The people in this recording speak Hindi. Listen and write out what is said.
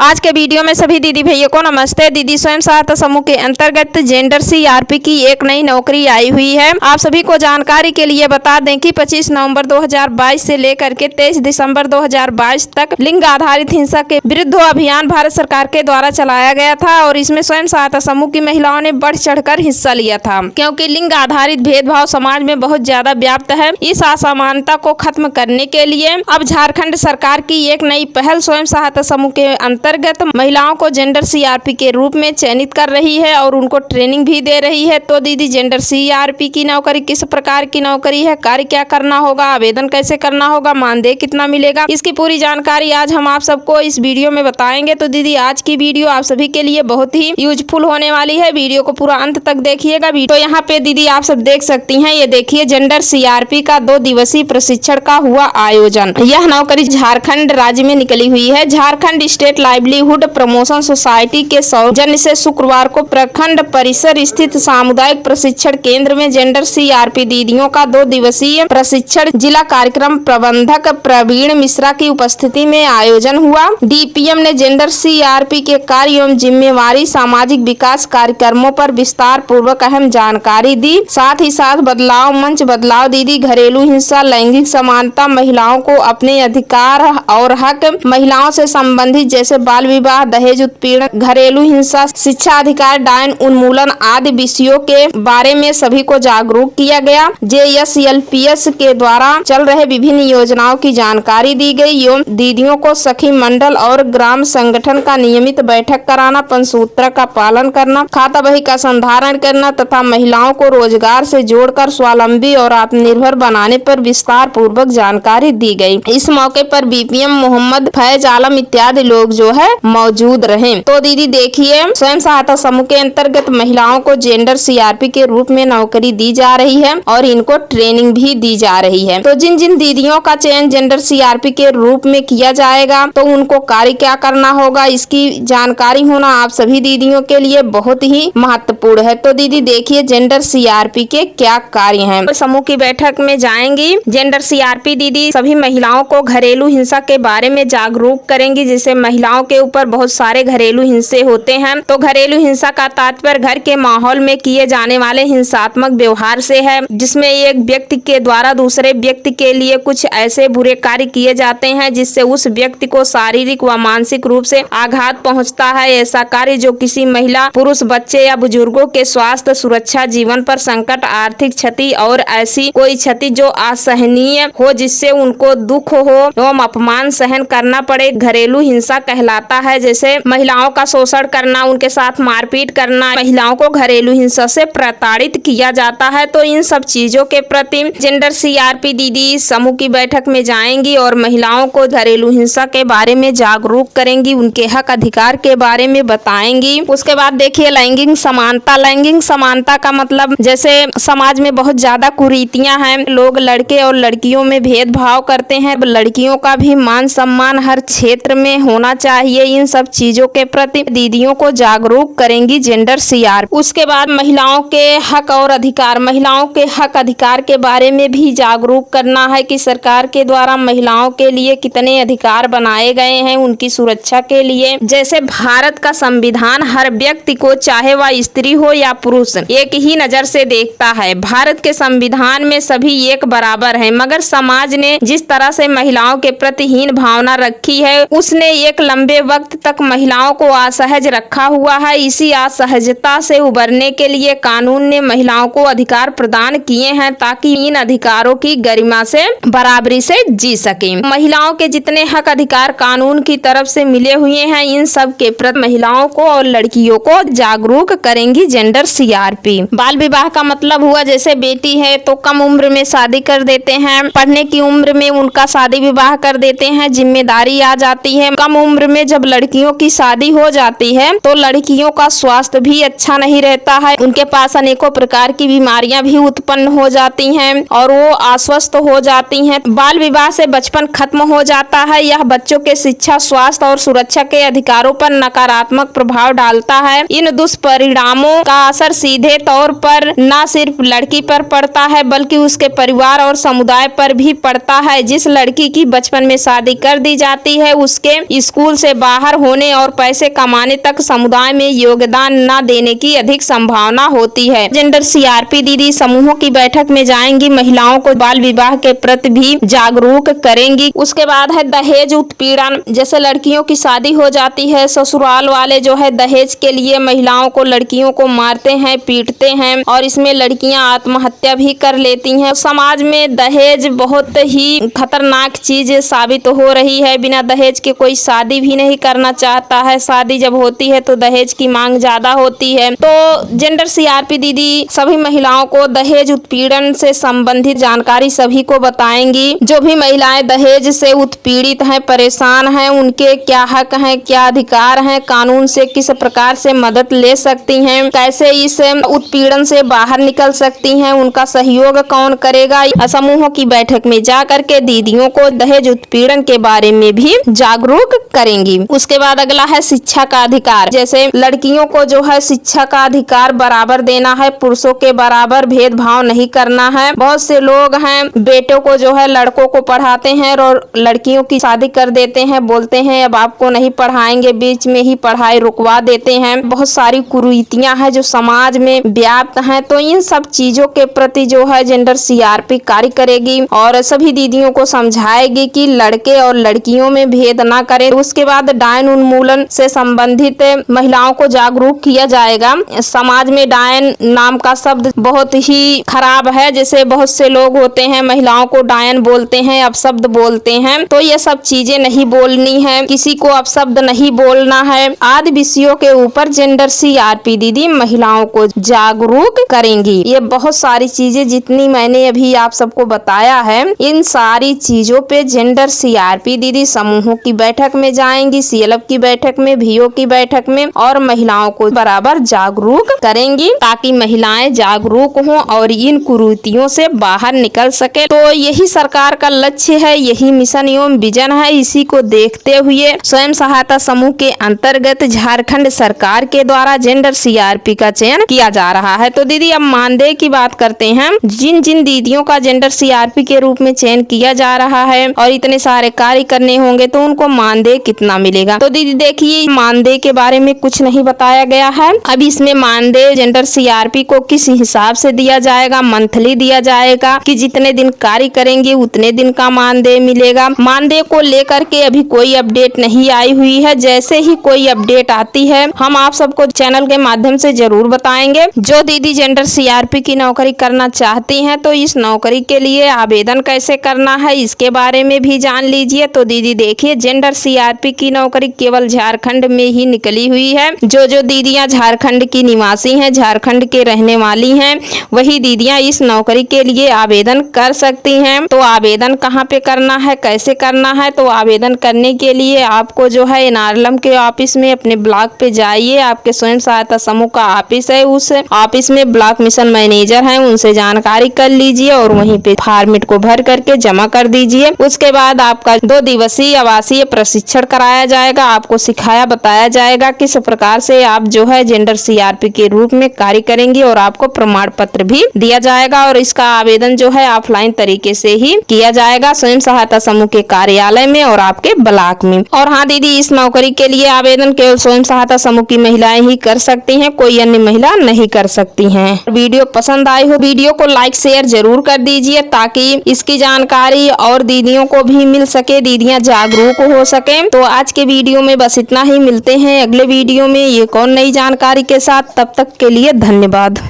आज के वीडियो में सभी दीदी भैया को नमस्ते। दीदी स्वयं सहायता समूह के अंतर्गत जेंडर सीआरपी की एक नई नौकरी आई हुई है। आप सभी को जानकारी के लिए बता दें कि 25 नवंबर 2022 से लेकर के 23 दिसंबर 2022 तक लिंग आधारित हिंसा के विरुद्ध अभियान भारत सरकार के द्वारा चलाया गया था और इसमें स्वयं सहायता समूह की महिलाओं ने बढ़ चढ़कर हिस्सा लिया था, क्योंकि लिंग आधारित भेदभाव समाज में बहुत ज्यादा व्याप्त है। इस असमानता को खत्म करने के लिए अब झारखंड सरकार की एक नई पहल स्वयं सहायता समूह के अंतर्गत महिलाओं को जेंडर सीआरपी के रूप में चयनित कर रही है और उनको ट्रेनिंग भी दे रही है। तो दीदी, जेंडर सीआरपी की नौकरी किस प्रकार की नौकरी है, कार्य क्या करना होगा, आवेदन कैसे करना होगा, मानदेय कितना मिलेगा, इसकी पूरी जानकारी आज हम आप सबको इस वीडियो में बताएंगे। तो दीदी, आज की वीडियो आप सभी के लिए बहुत ही यूजफुल होने वाली है। वीडियो को पूरा अंत तक देखिएगा। तो यहाँ पे दीदी आप सब देख सकती हैं, ये देखिए जेंडर सीआरपी का 2 दिवसीय प्रशिक्षण का हुआ आयोजन। यह नौकरी झारखंड राज्य में निकली हुई है। Jharkhand state livelihood promotion society के सौजन्य से शुक्रवार को प्रखंड परिसर स्थित सामुदायिक प्रशिक्षण केंद्र में जेंडर सीआरपी दीदियों का 2 दिवसीय प्रशिक्षण जिला कार्यक्रम प्रबंधक प्रवीण मिश्रा की उपस्थिति में आयोजन हुआ। डीपीएम ने जेंडर सीआरपी के कार्य एवं जिम्मेवारी, सामाजिक विकास कार्यक्रमों पर विस्तार पूर्वक अहम जानकारी दी। साथ ही साथ बदलाव मंच, बदलाव दीदी, घरेलू हिंसा, लैंगिक समानता, महिलाओं को अपने अधिकार और हक, महिलाओं से संबंधित जैसे बाल विवाह, दहेज उत्पीड़न, घरेलू हिंसा, शिक्षा अधिकार, डायन उन्मूलन आदि विषयों के बारे में सभी को जागरूक किया गया। जेएसएलपीएस के द्वारा चल रहे विभिन्न योजनाओं की जानकारी दी गई एवं दीदियों को सखी मंडल और ग्राम संगठन का नियमित बैठक कराना, पंचसूत्र का पालन करना, खाता बही का संधारण करना तथा महिलाओं को रोजगार से जोड़कर स्वावलंबी और आत्मनिर्भर बनाने पर विस्तार पूर्वक जानकारी दी गई। इस मौके पर बीपीएम मोहम्मद फैज आलम इत्यादि लोग जो है मौजूद रहे। तो दीदी देखिए, स्वयं सहायता समूह के अंतर्गत महिलाओं को जेंडर सीआरपी के रूप में नौकरी दी जा रही है और इनको ट्रेनिंग भी दी जा रही है। तो जिन जिन दीदियों का चयन जेंडर सीआरपी के रूप में किया जाएगा तो उनको कार्य क्या करना होगा, इसकी जानकारी होना आप सभी दीदियों के लिए बहुत ही महत्वपूर्ण है। तो दीदी देखिए, जेंडर सीआरपी के क्या कार्य हैं। तो समूह की बैठक में जाएंगी जेंडर सीआरपी दीदी, सभी महिलाओं को घरेलू हिंसा के बारे में जागरूक करेंगी। जिससे महिलाओं के ऊपर बहुत सारे घरेलू हिंसे होते हैं। तो घरेलू हिंसा का तात्पर्य घर के माहौल में किए जाने वाले हिंसात्मक व्यवहार से है, जिसमें एक व्यक्ति के द्वारा दूसरे व्यक्ति के लिए कुछ ऐसे बुरे कार्य किए जाते हैं जिससे उस व्यक्ति को शारीरिक व मानसिक रूप से आघात पहुंचता है। ऐसा कार्य जो किसी महिला, पुरुष, बच्चे या बुजुर्गों के स्वास्थ्य, सुरक्षा, जीवन पर संकट, आर्थिक क्षति और ऐसी कोई क्षति जो असहनीय हो जिससे उनको दुख हो एवं अपमान सहन करना पड़े, घरेलू हिंसा कहलाता है। जैसे महिलाओं का शोषण करना, उनके साथ मारपीट करना, महिलाओं को घरेलू हिंसा से प्रताड़ित किया जाता है। तो इन सब चीजों के प्रति जेंडर सीआरपी दीदी समूह की बैठक में जाएंगी और महिलाओं को घरेलू हिंसा के बारे में जागरूक करेंगी, उनके हक अधिकार के बारे में बताएंगी। उसके बाद देखिए लैंगिक समानता। लैंगिक समानता का मतलब जैसे समाज में बहुत ज्यादा कुरीतियां हैं, लोग लड़के और लड़कियों में भेदभाव करते हैं। लड़कियों का भी मान सम्मान हर क्षेत्र में होना चाहिए। इन सब चीजों के प्रति दीदियों को जागरूक करेंगी जेंडर सीआरपी। उसके बाद महिलाओं के हक और अधिकार, महिलाओं के हक अधिकार के बारे में भी जागरूक करना है कि सरकार के द्वारा महिलाओं के लिए कितने अधिकार बनाए गए हैं उनकी सुरक्षा के लिए। जैसे भारत का संविधान हर व्यक्ति को, चाहे वह स्त्री हो या पुरुष, एक ही नजर से देखता है। भारत के संविधान में सभी एक बराबर है, मगर समाज ने जिस तरह से महिलाओं के प्रति हीन भावना रखी है, उसने एक लंबे वक्त तक महिलाओं को असहज रखा हुआ है। इसी असहजता से उबरने के लिए कानून ने महिलाओं को अधिकार प्रदान किए हैं ताकि इन अधिकारों की गरिमा से, बराबरी से जी सके। महिलाओं के जितने हक अधिकार कानून की तरफ से मिले हुए हैं, इन सब के प्रति महिलाओं को और लड़कियों को जागरूक करेंगी जेंडर सीआरपी। बाल विवाह का मतलब हुआ जैसे बेटी है तो कम उम्र में शादी कर देते हैं, पढ़ने की उम्र में उनका शादी विवाह कर देते हैं, जिम्मेदारी आ जाती है। कम उम्र में जब लड़कियों की शादी हो जाती है तो लड़कियों का स्वास्थ्य भी अच्छा नहीं रहता है, उनके पास अनेकों प्रकार की बीमारियां भी उत्पन्न हो जाती हैं और वो अस्वस्थ हो जाती हैं। बाल विवाह से बचपन खत्म हो जाता है। यह बच्चों के शिक्षा, स्वास्थ्य और सुरक्षा के अधिकारों पर नकारात्मक प्रभाव डालता है। इन दुष्परिणामों का असर सीधे तौर पर न सिर्फ लड़की पर पड़ता है बल्कि उसके परिवार और समुदाय पर भी पड़ता है। जिस लड़की की बचपन में शादी कर दी जाती है उसके स्कूल से से बाहर होने और पैसे कमाने तक समुदाय में योगदान न देने की अधिक संभावना होती है। जेंडर सीआरपी दीदी समूहों की बैठक में जाएंगी, महिलाओं को बाल विवाह के प्रति भी जागरूक करेंगी। उसके बाद है दहेज उत्पीड़न। जैसे लड़कियों की शादी हो जाती है, ससुराल वाले जो है दहेज के लिए महिलाओं को, लड़कियों को मारते हैं, पीटते हैं और इसमें लड़कियां आत्महत्या भी कर लेती हैं। समाज में दहेज बहुत ही खतरनाक चीज साबित हो रही है। बिना दहेज के कोई शादी भी नहीं करना चाहता है। शादी जब होती है तो दहेज की मांग ज्यादा होती है। तो जेंडर सीआरपी दीदी सभी महिलाओं को दहेज उत्पीड़न से संबंधित जानकारी सभी को बताएंगी। जो भी महिलाएं दहेज से उत्पीड़ित हैं, परेशान हैं, उनके क्या हक हैं, क्या अधिकार हैं, कानून से किस प्रकार से मदद ले सकती हैं, कैसे इस उत्पीड़न से बाहर निकल सकती हैं, उनका सहयोग कौन करेगा। समूहों की बैठक में जा करके दीदियों को दहेज उत्पीड़न के बारे में भी जागरूक करेंगी। उसके बाद अगला है शिक्षा का अधिकार। जैसे लड़कियों को जो है शिक्षा का अधिकार बराबर देना है, पुरुषों के बराबर भेदभाव नहीं करना है। बहुत से लोग हैं बेटों को जो है लड़कों को पढ़ाते हैं और लड़कियों की शादी कर देते हैं, बोलते हैं अब आपको नहीं पढ़ाएंगे, बीच में ही पढ़ाई रुकवा देते हैं। बहुत सारी कुरीतियां हैं जो समाज में व्याप्त हैं। तो इन सब चीजों के प्रति जो है जेंडर सीआरपी कार्य करेगी और सभी दीदियों को समझाएगी कि लड़के और लड़कियों में भेद ना करें। उसके बाद डायन उन्मूलन से संबंधित महिलाओं को जागरूक किया जाएगा। समाज में डायन नाम का शब्द बहुत ही खराब है। जैसे बहुत से लोग होते हैं महिलाओं को डायन बोलते हैं, अपशब्द बोलते हैं। तो ये सब चीजें नहीं बोलनी है, किसी को अपशब्द नहीं बोलना है। आदि विषयों के ऊपर जेंडर सीआरपी दीदी महिलाओं को जागरूक करेंगी। ये बहुत सारी चीजें जितनी मैंने अभी आप सबको बताया है, इन सारी चीजों पे जेंडर सीआरपी दीदी समूहों की बैठक में जाएंगी, सीएलएफ की बैठक में, भीओ की बैठक में और महिलाओं को बराबर जागरूक करेंगी ताकि महिलाएं जागरूक हों और इन कुरीतियों से बाहर निकल सके। तो यही सरकार का लक्ष्य है, यही मिशन एवं विजन है। इसी को देखते हुए स्वयं सहायता समूह के अंतर्गत झारखंड सरकार के द्वारा जेंडर सीआरपी का चयन किया जा रहा है। तो दीदी अब मानदेय की बात करते हैं। जिन जिन दीदियों का जेंडर सीआरपी के रूप में चयन किया जा रहा है और इतने सारे कार्य करने होंगे तो उनको मानदेय कितना मिलेगा। तो दीदी देखिए मानदेय के बारे में कुछ नहीं बताया गया है। अब इसमें मानदेय जेंडर सीआरपी को किस हिसाब से दिया जाएगा, मंथली दिया जाएगा कि जितने दिन कार्य करेंगे उतने दिन का मानदेय मिलेगा। मानदेय को लेकर के अभी कोई अपडेट नहीं आई हुई है। जैसे ही कोई अपडेट आती है हम आप सबको चैनल के माध्यम से जरूर बताएंगे। जो दीदी जेंडर सीआरपी की नौकरी करना चाहती हैं तो इस नौकरी के लिए आवेदन कैसे करना है इसके बारे में भी जान लीजिए। तो दीदी देखिए जेंडर सीआरपी की नौकरी केवल झारखंड में ही निकली हुई है। जो दीदियां झारखंड की निवासी हैं, झारखंड के रहने वाली हैं, वही दीदियां इस नौकरी के लिए आवेदन कर सकती हैं। तो आवेदन कहाँ पे करना है, कैसे करना है? तो आवेदन करने के लिए आपको जो है एनआरएलएम के ऑफिस में अपने ब्लॉक पे जाइए। आपके स्वयं सहायता समूह का ऑफिस है, उस ऑफिस में ब्लॉक मिशन मैनेजर हैं, उनसे जानकारी कर लीजिए और वहीं पे फॉर्मेट को भर करके जमा कर दीजिए। उसके बाद आपका 2 दिवसीय आवासीय प्रशिक्षण कराया जाएगा। आपको सिखाया बताया जाएगा किस प्रकार से आप जो है जेंडर सीआरपी के रूप में कार्य करेंगे और आपको प्रमाण पत्र भी दिया जाएगा। और इसका आवेदन जो है ऑफलाइन तरीके से ही किया जाएगा स्वयं सहायता समूह के कार्यालय में और आपके ब्लॉक में। और हाँ दीदी इस नौकरी के लिए आवेदन केवल स्वयं सहायता समूह की महिलाएं ही कर सकती हैं, कोई अन्य महिला नहीं कर सकती हैं। वीडियो पसंद आई हो वीडियो को लाइक शेयर जरूर कर दीजिए ताकि इसकी जानकारी और दीदियों को भी मिल सके, दीदियां जागरूक हो सके। तो आज के वीडियो में बस इतना ही। मिलते हैं अगले वीडियो में एक और नई जानकारी के साथ। तब तक के लिए धन्यवाद।